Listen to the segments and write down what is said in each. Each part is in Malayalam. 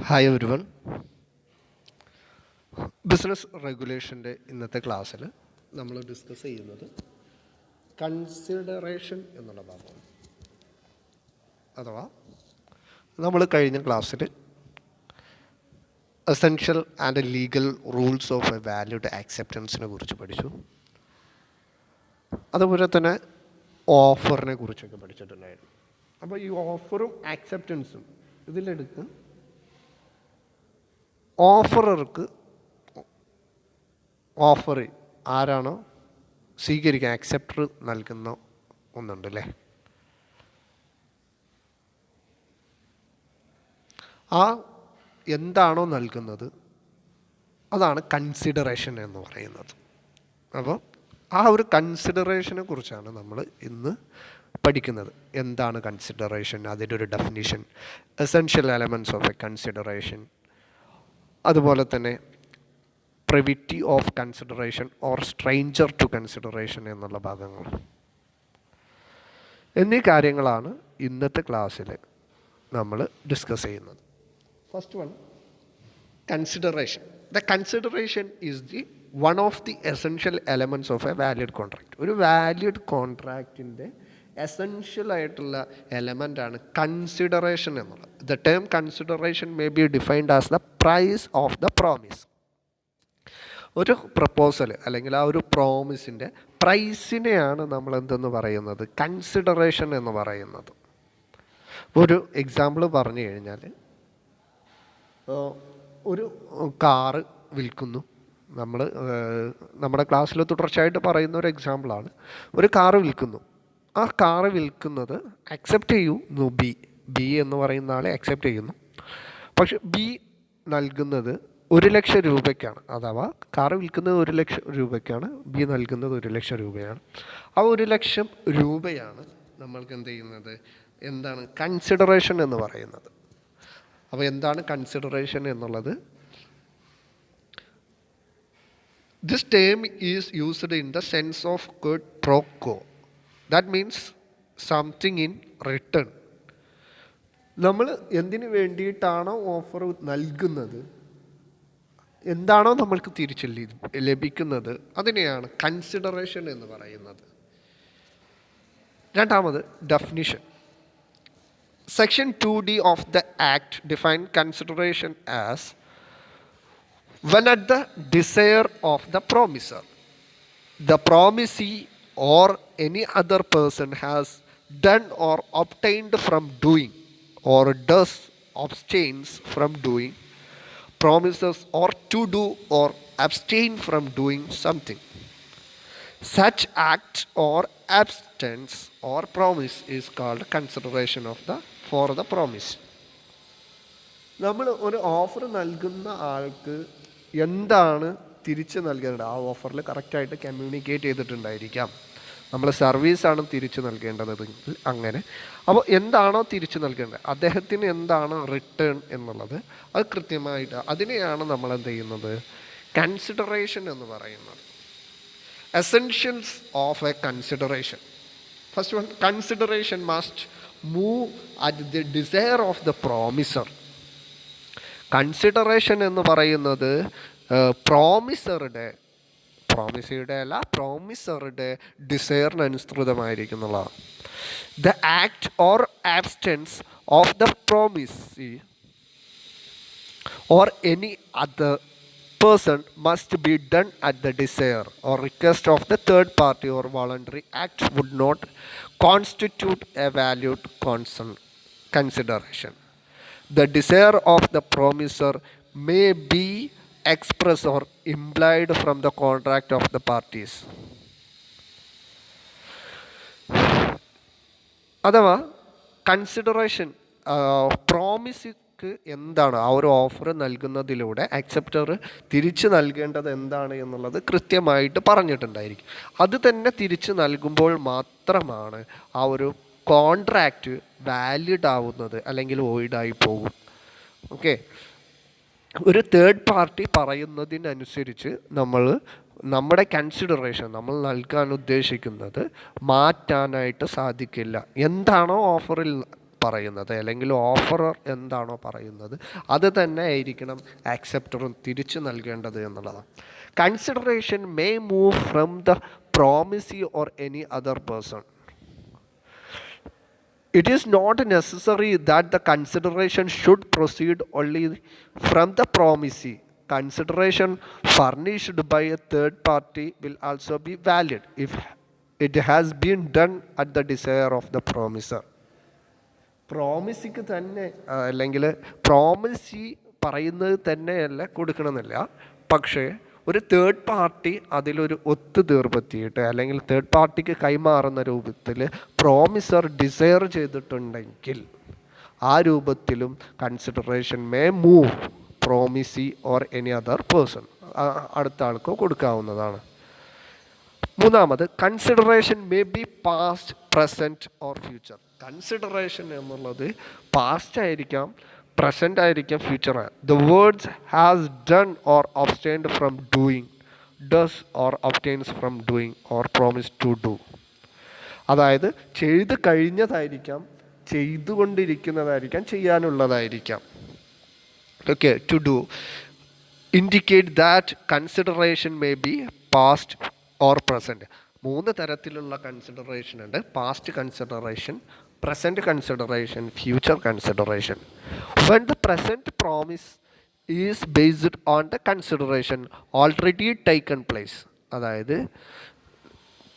Hi everyone. ബിസിനസ് റെഗുലേഷൻ്റെ ഇന്നത്തെ ക്ലാസ്സിൽ നമ്മൾ ഡിസ്കസ് ചെയ്യുന്നത് കൺസിഡറേഷൻ എന്നുള്ള ഭാഗമാണ്. അഥവാ നമ്മൾ കഴിഞ്ഞ ക്ലാസ്സിൽ essential and legal rules of a valued ആക്സെപ്റ്റൻസിനെ കുറിച്ച് പഠിച്ചു. അതുപോലെ തന്നെ ഓഫറിനെ കുറിച്ചൊക്കെ പഠിച്ചിട്ടുണ്ടായിരുന്നു. അപ്പോൾ ഈ ഓഫറും ആക്സെപ്റ്റൻസും ഇതിലെടുത്ത് ഓഫറർക്ക് ഓഫർ ആരാണോ സ്വീകരിക്കുക ആക്സെപ്റ്റർ നൽകുന്ന ഒന്നുണ്ട് അല്ലേ. ആ എന്താണോ നൽകുന്നത് അതാണ് കൺസിഡറേഷൻ എന്ന് പറയുന്നത്. അപ്പോൾ ആ ഒരു കൺസിഡറേഷനെ കുറിച്ചാണ് നമ്മൾ ഇന്ന് പഠിക്കുന്നത്. എന്താണ് കൺസിഡറേഷൻ, അതിൻ്റെ ഒരു definition, essential elements of a consideration, അതുപോലെ തന്നെ privity of consideration or stranger to consideration എന്നുള്ള ഭാഗങ്ങൾ എന്നീ കാര്യങ്ങളാണ് ഇന്നത്തെ ക്ലാസ്സിൽ നമ്മൾ ഡിസ്കസ് ചെയ്യുന്നത്. First one, consideration. The consideration is the one of the essential elements of a valid contract. ഒരു വാലിഡ് കോൺട്രാക്റ്റിൻ്റെ എസെൻഷ്യൽ ആയിട്ടുള്ള എലമെൻ്റാണ് കൺസിഡറേഷൻ എന്നുള്ളത്. The term consideration may be defined as the price of the promise. ഒരു പ്രപ്പോസൽ അല്ലെങ്കിൽ ആ ഒരു പ്രോമിസിൻ്റെ പ്രൈസിനെയാണ് നമ്മൾ എന്തെന്ന് പറയുന്നത്, കൺസിഡറേഷൻ എന്ന് പറയുന്നത്. ഒരു എക്സാമ്പിൾ പറഞ്ഞു കഴിഞ്ഞാൽ, ഒരു കാറ് വിൽക്കുന്നു. നമ്മുടെ ക്ലാസ്സിൽ തുടർച്ചയായിട്ട് പറയുന്ന ഒരു എക്സാമ്പിളാണ്. ഒരു കാറ് വിൽക്കുന്നു. ആ കാറ് വിൽക്കുന്നത് അക്സെപ്റ്റ് ചെയ്യുന്നു ബി എന്ന് പറയുന്ന ആളെ അക്സെപ്റ്റ് ചെയ്യുന്നു. പക്ഷെ ബി നൽകുന്നത് 1,00,000 രൂപയ്ക്കാണ്. അഥവാ കാറ് വിൽക്കുന്നത് 1,00,000 രൂപയ്ക്കാണ്, ബി നൽകുന്നത് 1,00,000 രൂപയാണ്. ആ 1,00,000 രൂപയാണ് നമ്മൾക്ക് എന്ത് ചെയ്യുന്നത്, എന്താണ് കൺസിഡറേഷൻ എന്ന് പറയുന്നത്. അപ്പോൾ എന്താണ് കൺസിഡറേഷൻ എന്നുള്ളത്? This term is used in the sense of Kwid pro quo. That means something in return. നമ്മൾ എന്തിനു വേണ്ടിയിട്ടാണോ ഓഫർ നൽകുന്നത്, എന്താണോ നമ്മൾക്ക് തിരിച്ച് ലഭിക്കുന്നത്, അതിനെയാണ് കൺസിഡറേഷൻ എന്ന് പറയുന്നത്. രണ്ടാമത്, definition. Section 2D of the act define consideration as when at the desire of the promiser, the promisee or any other person has done or obtained from doing or does abstains from doing, promises or to do or abstain from doing something. Such act or abstinence or promise is called consideration of the for the promise. നമ്മൾ ഒരു ഓഫർ നൽകുന്ന ആൾക്ക് എന്താണ് തിരിച്ച് നൽകേണ്ടത്, ആ ഓഫറിൽ കറക്റ്റായിട്ട് കമ്മ്യൂണിക്കേറ്റ് ചെയ്തിട്ടുണ്ടായിരിക്കാം. നമ്മൾ സർവീസാണ് തിരിച്ചു നൽകേണ്ടതെങ്കിൽ അങ്ങനെ. അപ്പോൾ എന്താണോ തിരിച്ചു നൽകേണ്ടത്, അദ്ദേഹത്തിന് എന്താണ് റിട്ടേൺ എന്നുള്ളത്, അത് കൃത്യമായിട്ട് അതിനെയാണ് നമ്മൾ എന്ത് ചെയ്യുന്നത്, കൺസിഡറേഷൻ എന്ന് പറയുന്നത്. Essentials of a consideration. First one, consideration must move at the desire of the promisor. Consideration എന്ന് പറയുന്നത് പ്രോമിസറുടെ ഡിസയറിനനുസൃതമായിരിക്കുന്നതാണ്. The act or abstinence of the promisee or any other person must be done at the desire or request of the third party or voluntary act would not constitute a valued consideration. The desire of the promiser may be expressed or implied from the contract of the parties. അഥവാ കൺസിഡറേഷൻ പ്രോമിസിക്ക് എന്താണ്, ആ ഒരു ഓഫർ നൽകുന്നതിലൂടെ അക്സെപ്റ്റർ തിരിച്ചു നൽകേണ്ടത് എന്താണ് എന്നുള്ളത് കൃത്യമായിട്ട് പറഞ്ഞിട്ടുണ്ടായിരിക്കും. അത് തന്നെ തിരിച്ചു നൽകുമ്പോൾ മാത്രമാണ് ആ ഒരു കോൺട്രാക്റ്റ് വാലിഡ് ആവുന്നത്, അല്ലെങ്കിൽ വോയിഡായി പോകും. ഓക്കെ. ഒരു തേർഡ് പാർട്ടി പറയുന്നതിനനുസരിച്ച് നമ്മുടെ കൺസിഡറേഷൻ നമ്മൾ നൽകാൻ ഉദ്ദേശിക്കുന്നത് മാറ്റാനായിട്ട് സാധിക്കില്ല. എന്താണോ ഓഫറിൽ പറയുന്നത്, അല്ലെങ്കിൽ ഓഫറർ എന്താണോ പറയുന്നത് അത് തന്നെ ആയിരിക്കണം ആക്സെപ്റ്ററും തിരിച്ചു നൽകേണ്ടത് എന്നുള്ളതാണ്. Consideration may move from the promisee or any other person. It is not necessary that the consideration should proceed only from the promisee. Consideration furnished by a third party will also be valid if it has been done at the desire of the promiser. പ്രോമിസിക്ക് തന്നെ അല്ലെങ്കിൽ പ്രോമിസി പറയുന്നത് തന്നെയല്ല കൊടുക്കണമെന്നില്ല, പക്ഷേ ഒരു തേർഡ് പാർട്ടി അതിലൊരു ഒത്തുതീർപ്പെത്തിയിട്ട് അല്ലെങ്കിൽ തേർഡ് പാർട്ടിക്ക് കൈമാറുന്ന രൂപത്തിൽ പ്രോമിസർ ഡിസയർ ചെയ്തിട്ടുണ്ടെങ്കിൽ ആ രൂപത്തിലും consideration may move promisee or any other person, അടുത്ത ആൾക്ക് കൊടുക്കാവുന്നതാണ്. മൂന്നാമത്, consideration may be past, present or future. Consideration എന്നുള്ളത് പാസ്റ്റ് ആയിരിക്കാം, പ്രസൻറ്റ് ആയിരിക്കാം, future. The words has done or abstained from doing, does or obtains from doing or promise to do. അതായത് ചെയ്ത് കഴിഞ്ഞതായിരിക്കാം, ചെയ്തുകൊണ്ടിരിക്കുന്നതായിരിക്കാം, ചെയ്യാനുള്ളതായിരിക്കാം. Okay, to do indicate that consideration may be past or present. മൂന്ന് തരത്തിലുള്ള കൺസിഡറേഷൻ ഉണ്ട്: past consideration, present consideration, future consideration. When the present promise is based on the consideration already taken place, അതായത്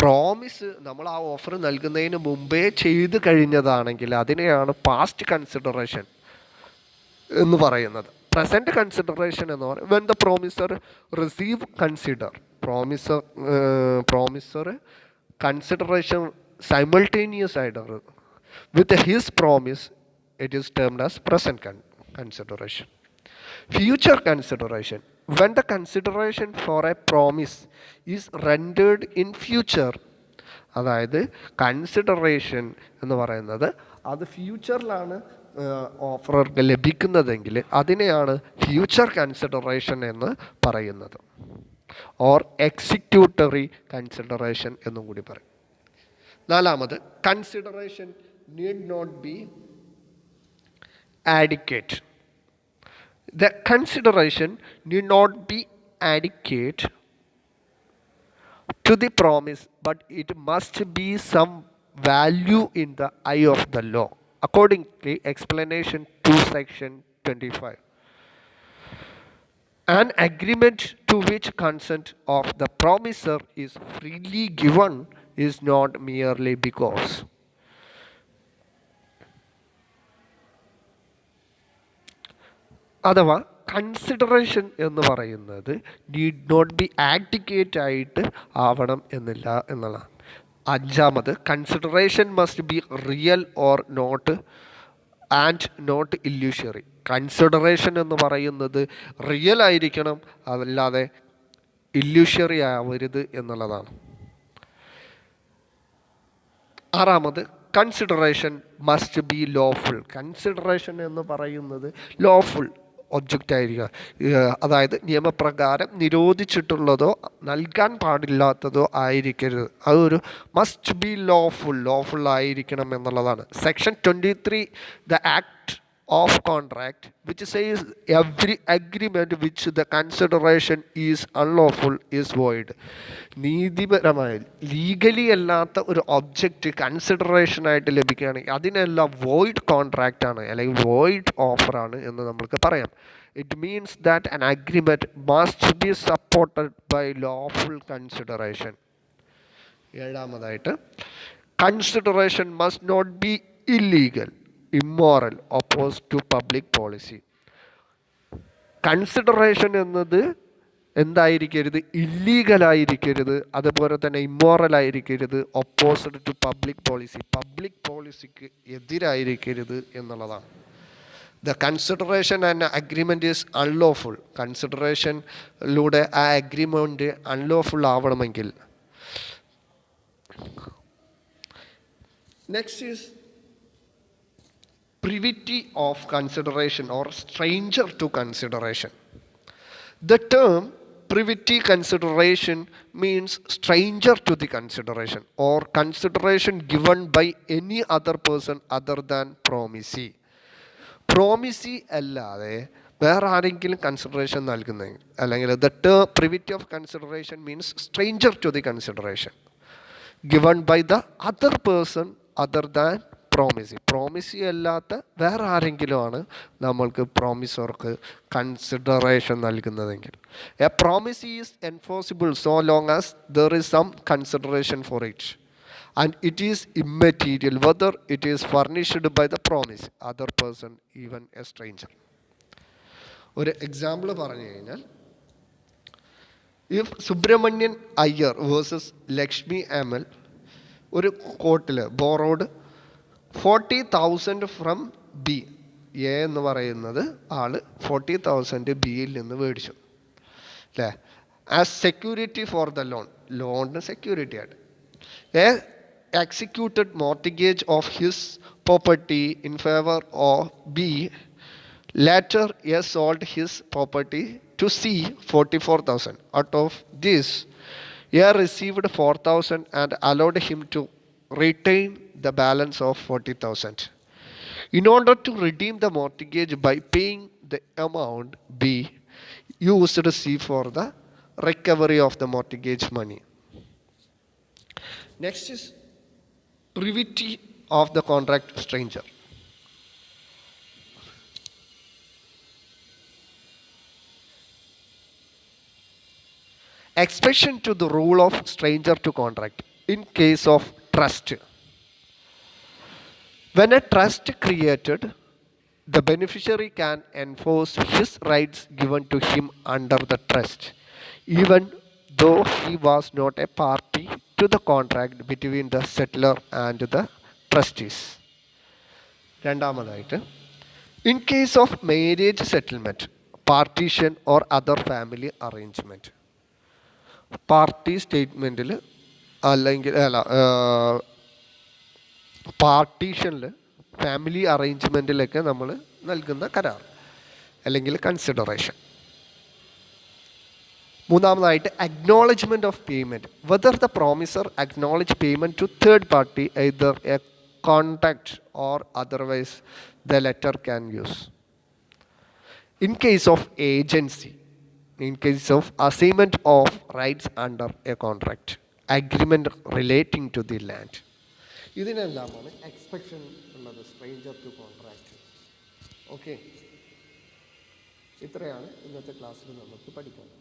പ്രോമിസ് നമ്മൾ ആ ഓഫർ നൽകുന്നതിന് മുമ്പേ ചെയ്ത് കഴിഞ്ഞതാണെങ്കിൽ അതിനെയാണ് പാസ്റ്റ് കൺസിഡറേഷൻ എന്ന് പറയുന്നത്. പ്രസൻറ്റ് കൺസിഡറേഷൻ എന്ന് പറയുന്നത് when the promiser receive consider, promisor consideration simultaneous ആയിട്ട് with his promise, it is termed as present consideration. Future consideration, when the consideration for a promise is rendered in future, അതായത് കൺസിഡറേഷൻ എന്ന് പറയുന്നത് അത് ഫ്യൂച്ചറിലാണ് ഓഫറർക്ക് ലഭിക്കുന്നതെങ്കിൽ അതിനെയാണ് ഫ്യൂച്ചർ കൺസിഡറേഷൻ എന്ന് പറയുന്നത്, ഓർ എക്സിക്യൂട്ടറി കൺസിഡറേഷൻ എന്നും കൂടി പറയും. നാലാമത്, consideration need not be adequate. The consideration need not be adequate to the promise, but it must be some value in the eye of the law. Accordingly, explanation to section 25. An agreement to which consent of the promiser is freely given is not merely because. അഥവാ കൺസിഡറേഷൻ എന്ന് പറയുന്നത് നീഡ് നോട്ട് ബി ആഡിക്വേറ്റ് ആയിട്ട് ആവണം എന്നില്ല എന്നുള്ളതാണ്. അഞ്ചാമത്, consideration must be real or not and not illusory. Consideration എന്ന് പറയുന്നത് റിയൽ ആയിരിക്കണം, അതല്ലാതെ ഇല്യൂഷറി ആവരുത് എന്നുള്ളതാണ്. ആറാമത്, consideration must be lawful. Consideration എന്ന് പറയുന്നത് ലോഫുൾ ഒബ്ജക്റ്റ് ആയിരിക്കുക, അതായത് നിയമപ്രകാരം നിരോധിച്ചിട്ടുള്ളതോ നൽകാൻ പാടില്ലാത്തതോ ആയിരിക്കരുത്. അതൊരു മസ്റ്റ് ബി ലോഫുൾ ആയിരിക്കണം എന്നുള്ളതാണ്. Section 23 the act of contract which says every agreement which the consideration is unlawful is void. നീതിപരമായ ലീഗലി അല്ലാത്ത ഒരു ഒബ്ജക്റ്റ് കൺസിഡറേഷനായിട്ട് ലഭിക്കുകയാണെങ്കിൽ അതിനെല്ലാം വോയിഡ് കോൺട്രാക്റ്റാണ് അല്ലെങ്കിൽ വോയിഡ് ഓഫറാണ് എന്ന് നമുക്ക് പറയാം. It means that an agreement must be supported by lawful consideration. ഏഴാമതായിട്ട്, consideration must not be illegal, immoral, opposed to public policy. Consideration എന്നത് എന്തായിരിക്കരുത്? ഇല്ലീഗലായിരിക്കരുത്, അതുപോലെ തന്നെ ഇമ്മോറൽ ആയിരിക്കരുത്, opposed to public policy, public പോളിസിക്ക് എതിരായിരിക്കരുത് എന്നുള്ളതാണ്. The consideration and agreement is unlawful. കൺസിഡറേഷനിലൂടെ ആ അഗ്രിമെൻറ്റ് അൺലോഫുൾ ആവണമെങ്കിൽ. Next is privity of consideration or stranger to consideration. The term privity consideration means stranger to the consideration or consideration given by any other person other than promisee. Promisee അല്ലാതെ വേറെ ആരെങ്കിലും കൺസിഡറേഷൻ നൽകുന്നെങ്കിൽ അല്ലെങ്കിൽ the term privity of consideration means stranger to the consideration given by the other person other than promisee. Promisee അല്ലാത്ത വേറെ ആരെങ്കിലും ആണ് നമ്മൾക്ക് പ്രോമിസർക്ക് കൺസിഡറേഷൻ നൽകുന്നതെങ്കിൽ. A promisee is enforceable so long as there is some consideration for it and it is immaterial whether it is furnished by the promise other person, even a stranger. ഒരു എക്സാമ്പിൾ പറഞ്ഞു കഴിഞ്ഞാൽ, ഇഫ് സുബ്രഹ്മണ്യൻ അയ്യർ വേഴ്സസ് ലക്ഷ്മി അമൽ ഒരു കോർട്ടിൽ ബോറോഡ് 40,000 ഫ്രം ബി. എ എന്ന് പറയുന്നത് ആൾ 40,000 ബിയിൽ നിന്ന് മേടിച്ചു അല്ലേ, as security for the loan, ലോണിന് സെക്യൂരിറ്റി ആയിട്ട്. Executed mortgage of his property in favor of B. Later, A sold his property to C 44,000. Out of this, A received 4,000 and allowed him to retain the balance of 40,000. In order to redeem the mortgage by paying the amount, B used C for the recovery of the mortgage money. Next is privity of the contract stranger. Exception to the rule of stranger to contract in case of trust. When a trust created, the beneficiary can enforce his rights given to him under the trust, even though he was not a party to the contract between the settler and the trustees. രണ്ടാമതായിട്ട്, in case of marriage settlement, partition or other family arrangement. Party സ്റ്റേറ്റ്മെൻറ്റിൽ അല്ലെങ്കിൽ പാർട്ടീഷനിൽ ഫാമിലി അറേഞ്ച്മെൻറ്റിലൊക്കെ നമ്മൾ നൽകുന്ന കരാർ അല്ലെങ്കിൽ കൺസിഡറേഷൻ. മൂന്നാമതായിട്ട്, acknowledgement of payment. Whether the promisor acknowledge payment to third party either a contact or otherwise the letter can use. In case of agency, in case of assignment of rights under a contract, agreement relating to the land. ഇതിനെല്ലാമാണ് എക്സ്പെക്ഷൻ ഉള്ളത് സ്ട്രേഞ്ചർ ടു കോൺട്രാക്ട്. ഓക്കെ, ഇത്രയാണ് ഇന്നത്തെ ക്ലാസ്സിൽ നമുക്ക് പഠിക്കുന്നത്.